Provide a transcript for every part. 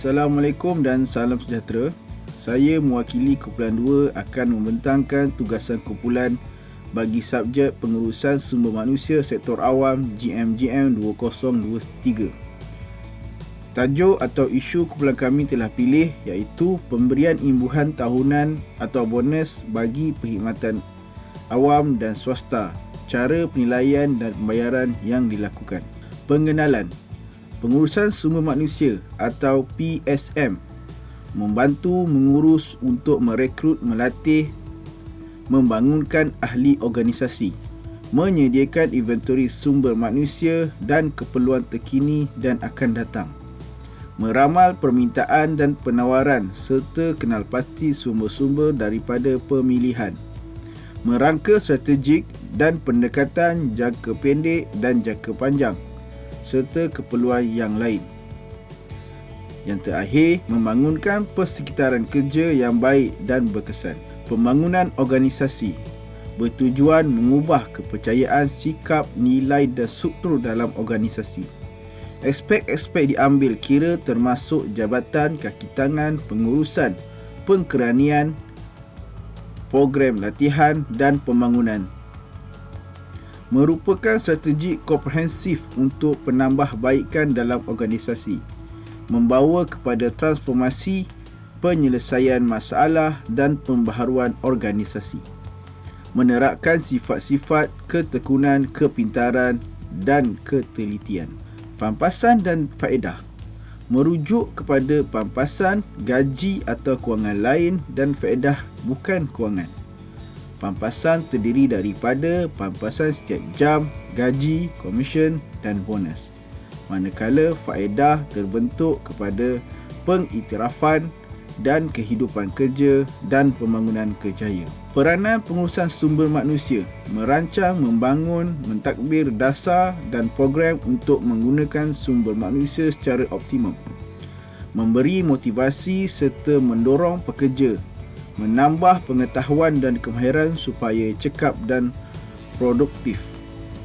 Assalamualaikum dan salam sejahtera. Saya mewakili Kumpulan 2 akan membentangkan tugasan kumpulan bagi subjek pengurusan sumber manusia sektor awam GMGM 2023. Tajuk atau isu kumpulan kami telah pilih iaitu pemberian imbuhan tahunan atau bonus bagi perkhidmatan awam dan swasta, cara penilaian dan pembayaran yang dilakukan. Pengenalan. Pengurusan sumber manusia atau PSM membantu mengurus untuk merekrut, melatih, membangunkan ahli organisasi, menyediakan inventory sumber manusia dan keperluan terkini dan akan datang, meramal permintaan dan penawaran serta kenal pasti sumber-sumber daripada pemilihan, merangka strategik dan pendekatan jangka pendek dan jangka panjang serta keperluan yang lain. Yang terakhir, membangunkan persekitaran kerja yang baik dan berkesan. Pembangunan organisasi bertujuan mengubah kepercayaan, sikap, nilai dan struktur dalam organisasi. Aspek-aspek diambil kira termasuk jabatan, kaki tangan, pengurusan, pengkeranian, program latihan dan pembangunan. Merupakan strategi komprehensif untuk penambahbaikan dalam organisasi, membawa kepada transformasi, penyelesaian masalah dan pembaharuan organisasi, menerapkan sifat-sifat ketekunan, kepintaran dan ketelitian. Pampasan dan faedah merujuk kepada pampasan, gaji atau kewangan lain dan faedah bukan kewangan. Pampasan terdiri daripada pampasan setiap jam, gaji, komisen dan bonus. Manakala faedah terbentuk kepada pengiktirafan dan kehidupan kerja dan pembangunan kerjaya. Peranan pengurusan sumber manusia merancang, membangun, mentadbir dasar dan program untuk menggunakan sumber manusia secara optimum. Memberi motivasi serta mendorong pekerja menambah pengetahuan dan kemahiran supaya cekap dan produktif.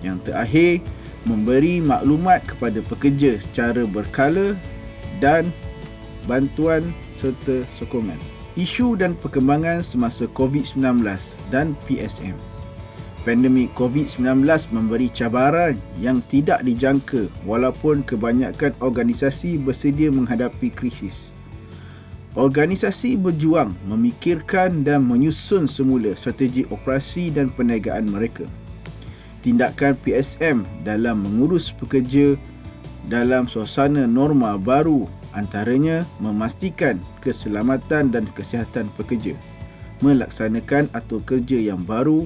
Yang terakhir, memberi maklumat kepada pekerja secara berkala dan bantuan serta sokongan. Isu dan perkembangan semasa COVID-19 dan PSM. Pandemik COVID-19 memberi cabaran yang tidak dijangka walaupun kebanyakan organisasi bersedia menghadapi krisis. Organisasi berjuang memikirkan dan menyusun semula strategi operasi dan perniagaan mereka. Tindakan PSM dalam mengurus pekerja dalam suasana norma baru antaranya memastikan keselamatan dan kesihatan pekerja, melaksanakan atur kerja yang baru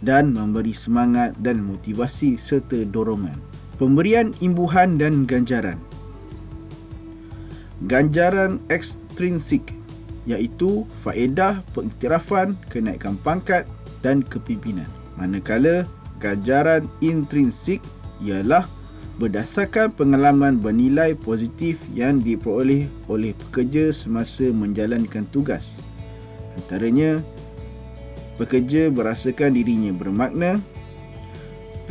dan memberi semangat dan motivasi serta dorongan. Pemberian imbuhan dan ganjaran. Ganjaran ekstrinsik iaitu faedah, pengiktirafan, kenaikan pangkat dan kepimpinan. Manakala ganjaran intrinsik ialah berdasarkan pengalaman bernilai positif yang diperoleh oleh pekerja semasa menjalankan tugas. Antaranya, pekerja berasakan dirinya bermakna,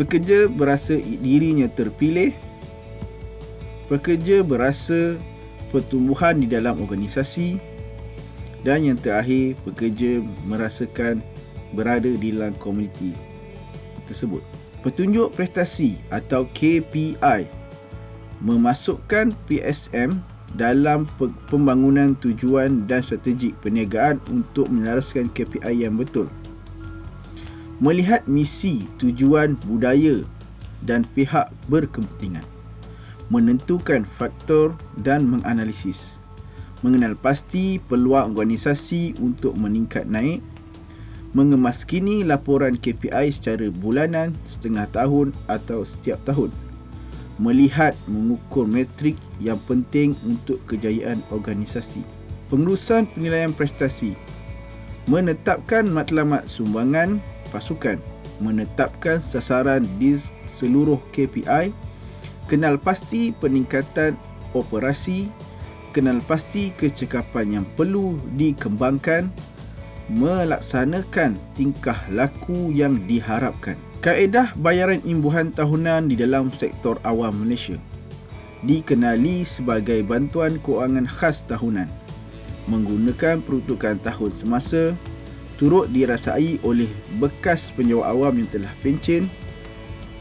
pekerja berasa dirinya terpilih, pekerja berasa pertumbuhan di dalam organisasi dan yang terakhir, pekerja merasakan berada di dalam komuniti tersebut. Petunjuk prestasi atau KPI memasukkan PSM dalam pembangunan tujuan dan strategik perniagaan untuk menyelaraskan KPI yang betul. Melihat misi, tujuan, budaya dan pihak berkepentingan. Menentukan faktor dan menganalisis. Mengenal pasti peluang organisasi untuk meningkat naik. Mengemaskini laporan KPI secara bulanan, setengah tahun atau setiap tahun. Melihat, mengukur metrik yang penting untuk kejayaan organisasi. Pengurusan penilaian prestasi. Menetapkan matlamat sumbangan pasukan. Menetapkan sasaran di seluruh KPI. Kenal pasti peningkatan operasi. Kenal pasti kecekapan yang perlu dikembangkan. Melaksanakan tingkah laku yang diharapkan. Kaedah bayaran imbuhan tahunan di dalam sektor awam Malaysia. dikenali sebagai bantuan kewangan khas tahunan menggunakan peruntukan tahun semasa, turut dirasai oleh bekas penyewa awam yang telah pencen.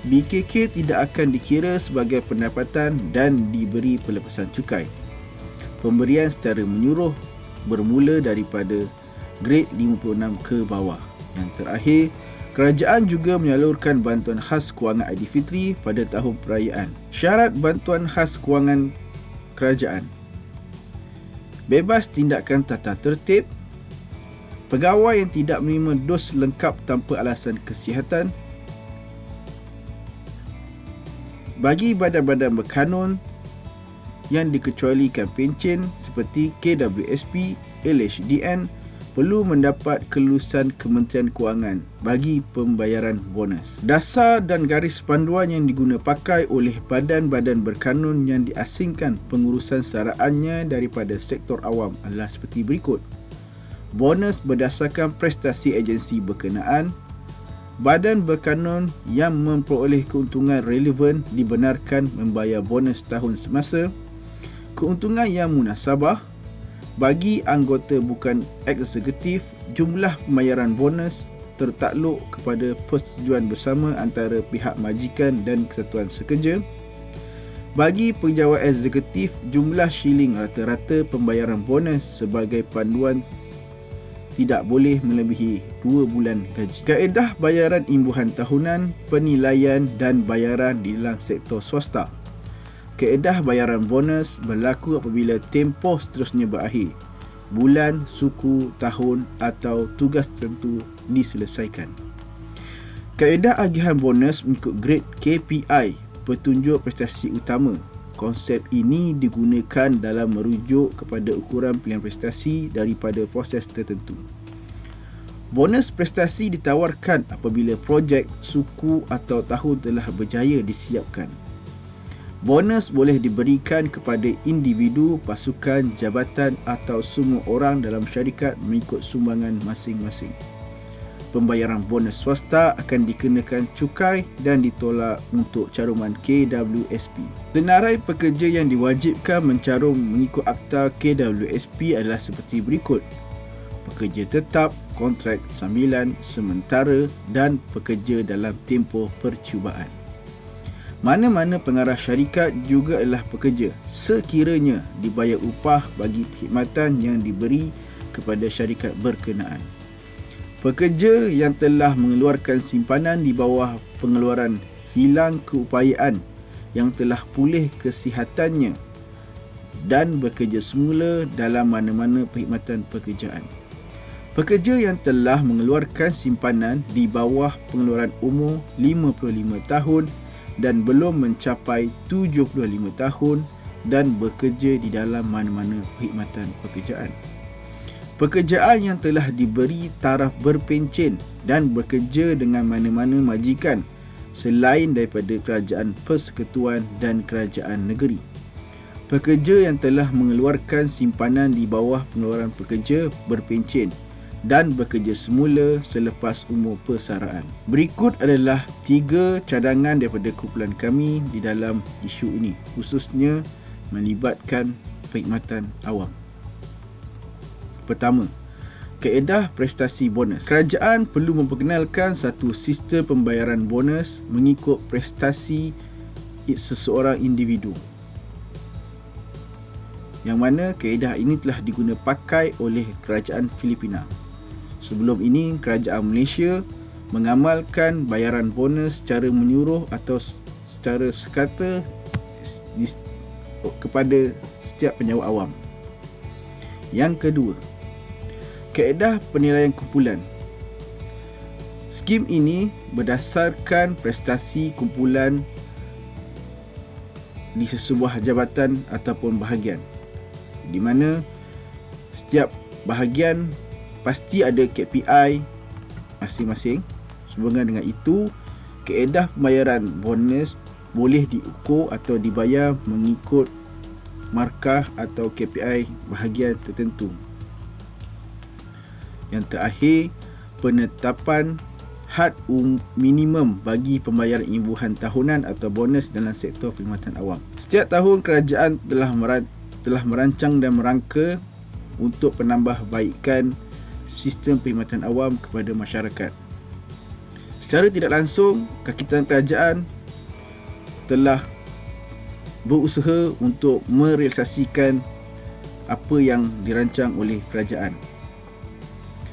BKK tidak akan dikira sebagai pendapatan dan diberi pelepasan cukai. Pemberian secara menyuruh bermula daripada grade 56 ke bawah. Yang terakhir, kerajaan juga menyalurkan bantuan khas kewangan Aidilfitri pada tahun perayaan. Syarat bantuan khas kewangan kerajaan: bebas tindakan tata tertib, pegawai yang tidak menerima dos lengkap tanpa alasan kesihatan, bagi badan-badan berkanun yang dikecualikan pencen seperti KWSP, LHDN perlu mendapat kelulusan Kementerian Kewangan bagi pembayaran bonus. Dasar dan garis panduan yang diguna pakai oleh badan-badan berkanun yang diasingkan pengurusan saraannya daripada sektor awam adalah seperti berikut. Bonus berdasarkan prestasi agensi berkenaan. Badan berkanun yang memperoleh keuntungan relevan dibenarkan membayar bonus tahun semasa. Keuntungan yang munasabah. Bagi anggota bukan eksekutif, jumlah pembayaran bonus tertakluk kepada persetujuan bersama antara pihak majikan dan kesatuan sekerja. Bagi pegawai eksekutif, jumlah shilling rata-rata pembayaran bonus sebagai panduan tidak boleh melebihi 2 bulan gaji. Kaedah bayaran imbuhan tahunan, penilaian dan bayaran di dalam sektor swasta. Kaedah bayaran bonus berlaku apabila tempoh seterusnya berakhir. Bulan, suku, tahun atau tugas tertentu diselesaikan. Kaedah agihan bonus mengikut grade KPI, petunjuk prestasi utama. Konsep ini digunakan dalam merujuk kepada ukuran pilihan prestasi daripada proses tertentu. Bonus prestasi ditawarkan apabila projek, suku atau tahun telah berjaya disiapkan. Bonus boleh diberikan kepada individu, pasukan, jabatan atau semua orang dalam syarikat mengikut sumbangan masing-masing. Pembayaran bonus swasta akan dikenakan cukai dan ditolak untuk caruman KWSP. Senarai pekerja yang diwajibkan mencarum mengikut Akta KWSP adalah seperti berikut: pekerja tetap, kontrak sambilan, sementara dan pekerja dalam tempoh percubaan. Mana-mana pengarah syarikat juga adalah pekerja sekiranya dibayar upah bagi perkhidmatan yang diberi kepada syarikat berkenaan. Pekerja yang telah mengeluarkan simpanan di bawah pengeluaran hilang keupayaan yang telah pulih kesihatannya dan bekerja semula dalam mana-mana perkhidmatan pekerjaan. Pekerja yang telah mengeluarkan simpanan di bawah pengeluaran umur 55 tahun dan belum mencapai 75 tahun dan bekerja di dalam mana-mana perkhidmatan pekerjaan. Pekerjaan yang telah diberi taraf berpencen dan bekerja dengan mana-mana majikan selain daripada kerajaan persekutuan dan kerajaan negeri. Pekerja yang telah mengeluarkan simpanan di bawah pengeluaran pekerja berpencen dan bekerja semula selepas umur persaraan. Berikut adalah 3 cadangan daripada kumpulan kami di dalam isu ini, khususnya melibatkan perkhidmatan awam. Pertama, kaedah prestasi bonus. Kerajaan perlu memperkenalkan satu sistem pembayaran bonus mengikut prestasi seseorang individu, yang mana kaedah ini telah diguna pakai oleh kerajaan Filipina. Sebelum ini, kerajaan Malaysia mengamalkan bayaran bonus secara menyuruh atau secara sekata kepada setiap penyewa awam. Yang kedua, kaedah penilaian kumpulan. Skim ini berdasarkan prestasi kumpulan di sesebuah jabatan ataupun bahagian, di mana setiap bahagian pasti ada KPI masing-masing. Sehubungan dengan itu, kaedah pembayaran bonus boleh diukur atau dibayar mengikut markah atau KPI bahagian tertentu. Yang terakhir, penetapan had minimum bagi pembayaran imbuhan tahunan atau bonus dalam sektor perkhidmatan awam. Setiap tahun kerajaan telah merancang dan merangka untuk penambahbaikan sistem perkhidmatan awam kepada masyarakat. Secara tidak langsung, kaki tangan kerajaan telah berusaha untuk merealisasikan apa yang dirancang oleh kerajaan.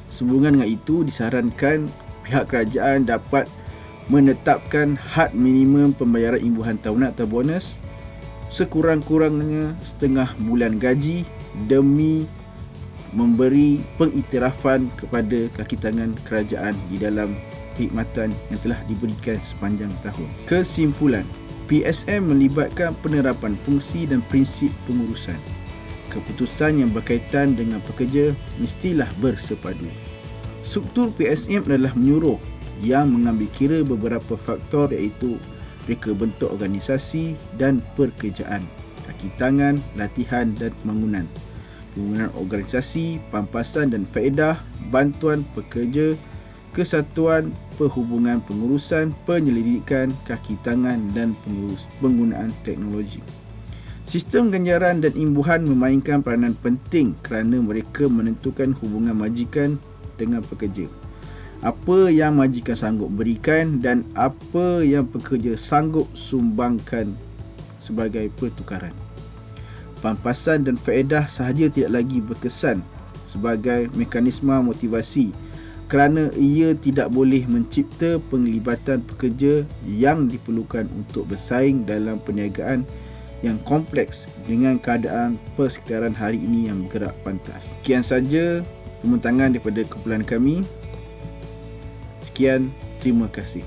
Sehubungan dengan itu, disarankan pihak kerajaan dapat menetapkan had minimum pembayaran imbuhan tahunan atau bonus sekurang-kurangnya setengah bulan gaji demi memberi pengiktirafan kepada kaki tangan kerajaan di dalam perkhidmatan yang telah diberikan sepanjang tahun. Kesimpulan, PSM melibatkan penerapan fungsi dan prinsip pengurusan. Keputusan yang berkaitan dengan pekerja mestilah bersepadu. Struktur PSM adalah menyuruh yang mengambil kira beberapa faktor iaitu reka bentuk organisasi dan pekerjaan, kaki tangan, latihan dan pembangunan, pembangunan organisasi, pampasan dan faedah, bantuan pekerja, kesatuan, perhubungan pengurusan, penyelidikan, kaki tangan dan penggunaan teknologi. Sistem ganjaran dan imbuhan memainkan peranan penting kerana mereka menentukan hubungan majikan dengan pekerja. Apa yang majikan sanggup berikan dan apa yang pekerja sanggup sumbangkan sebagai pertukaran. Pampasan dan faedah sahaja tidak lagi berkesan sebagai mekanisme motivasi kerana ia tidak boleh mencipta penglibatan pekerja yang diperlukan untuk bersaing dalam perniagaan yang kompleks dengan keadaan persekitaran hari ini yang bergerak pantas. Sekian saja pembincangan daripada kumpulan kami. Sekian, terima kasih.